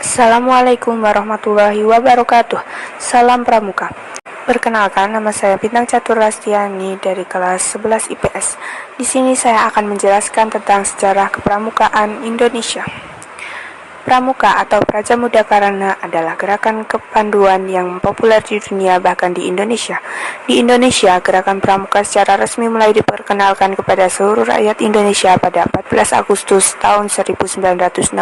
Assalamualaikum warahmatullahi wabarakatuh. Salam Pramuka. Perkenalkan, nama saya Bintang Catur Rastiani dari kelas 11 IPS. Di sini saya akan menjelaskan tentang sejarah kepramukaan Indonesia. Pramuka atau Praja Muda Karana adalah gerakan kepanduan yang populer di dunia, bahkan di Indonesia. Di Indonesia, gerakan pramuka secara resmi mulai diperkenalkan kepada seluruh rakyat Indonesia pada 14 Agustus tahun 1961.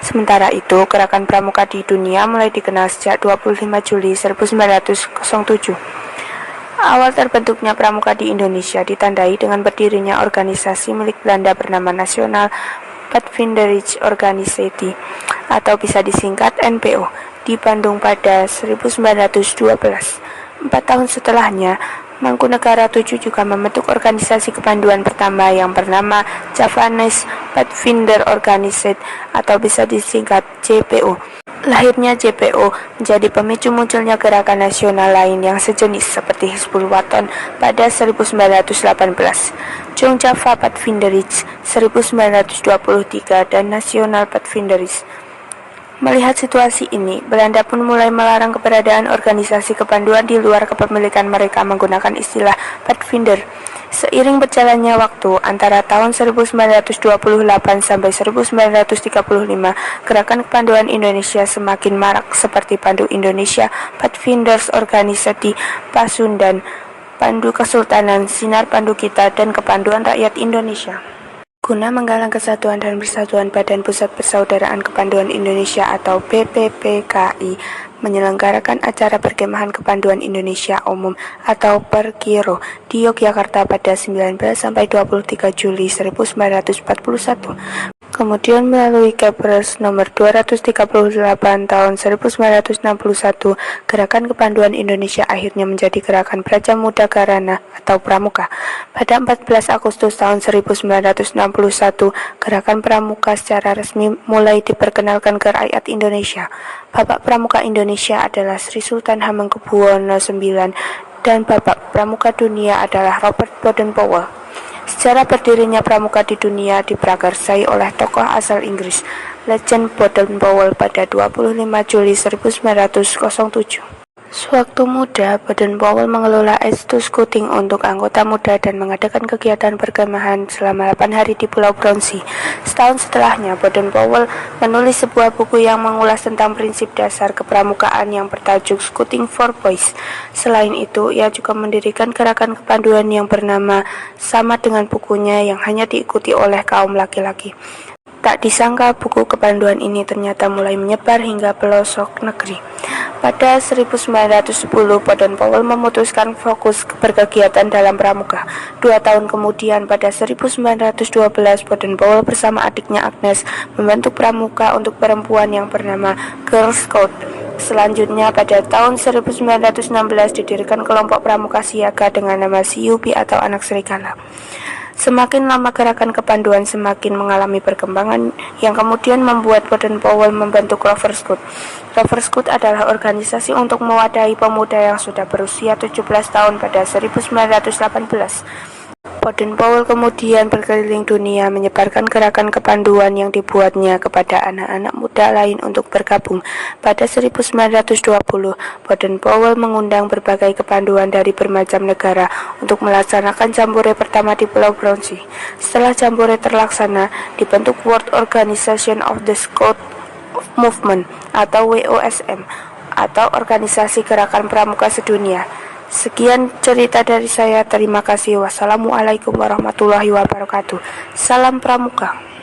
Sementara itu, gerakan pramuka di dunia mulai dikenal sejak 25 Juli 1907. Awal terbentuknya pramuka di Indonesia ditandai dengan berdirinya organisasi milik Belanda bernama National Pathfinderij Organisatie atau bisa disingkat NPO di Bandung pada 1912. 4 tahun setelahnya, Mangkunegara VII juga membentuk organisasi kepanduan pertama yang bernama Javanese Pathfinder Organisatie atau bisa disingkat JPO. Lahirnya JPO menjadi pemicu munculnya gerakan nasional lain yang sejenis seperti Hizbul Wathan pada 1918, Jong Java Pathfinderij 1923, dan National Pathfinderij. Melihat situasi ini, Belanda pun mulai melarang keberadaan organisasi kepanduan di luar kepemilikan mereka menggunakan istilah Pathfinder. Seiring berjalannya waktu, antara tahun 1928 sampai 1935, gerakan kepanduan Indonesia semakin marak seperti Pandu Indonesia, Pathfinders Organisatie, Pasundan, Pandu Kesultanan, Sinar Pandu Kita, dan Kepanduan Rakyat Indonesia. Guna menggalang kesatuan dan persatuan Badan Pusat Persaudaraan Kepanduan Indonesia atau BPPKI menyelenggarakan acara perkemahan kepanduan Indonesia Umum atau Perkiro di Yogyakarta pada 19 sampai 23 Juli 1941. Kemudian melalui Kepres nomor 238 tahun 1961, Gerakan Kepanduan Indonesia akhirnya menjadi Gerakan Praja Muda Karana atau Pramuka. Pada 14 Agustus tahun 1961, Gerakan Pramuka secara resmi mulai diperkenalkan ke rakyat Indonesia. Bapak Pramuka Indonesia adalah Sri Sultan Hamengkubuwono IX dan Bapak Pramuka Dunia adalah Robert Baden-Powell. Sejarah berdirinya pramuka di dunia diprakarsai oleh tokoh asal Inggris, Legend Baden-Powell pada 25 Juli 1907. Sewaktu muda, Baden-Powell mengelola estate scouting untuk anggota muda dan mengadakan kegiatan perkemahan selama 8 hari di Pulau Bronsi. Setahun setelahnya, Baden-Powell menulis sebuah buku yang mengulas tentang prinsip dasar kepramukaan yang bertajuk Scouting for Boys. Selain itu, ia juga mendirikan gerakan kepanduan yang bernama sama dengan bukunya yang hanya diikuti oleh kaum laki-laki. Tak disangka buku kepanduan ini ternyata mulai menyebar hingga pelosok negeri. Pada 1910, Baden-Powell memutuskan fokus berkegiatan dalam pramuka. 2 tahun kemudian, pada 1912, Baden-Powell bersama adiknya Agnes membentuk pramuka untuk perempuan yang bernama Girl Scout. Selanjutnya, pada tahun 1916 didirikan kelompok pramuka siaga dengan nama CUB atau Anak Serigala. Semakin lama gerakan kepanduan semakin mengalami perkembangan yang kemudian membuat Baden-Powell membentuk Rover Scout. Rover Scout adalah organisasi untuk mewadahi pemuda yang sudah berusia 17 tahun pada 1918. Baden-Powell kemudian berkeliling dunia menyebarkan gerakan kepanduan yang dibuatnya kepada anak-anak muda lain untuk bergabung. Pada 1920, Baden-Powell mengundang berbagai kepanduan dari bermacam negara untuk melaksanakan jambore pertama di Pulau Bronsi. Setelah jambore terlaksana, dibentuk World Organization of the Scout Movement atau WOSM atau Organisasi Gerakan Pramuka Sedunia. Sekian cerita dari saya, terima kasih. Wassalamualaikum warahmatullahi wabarakatuh. Salam Pramuka.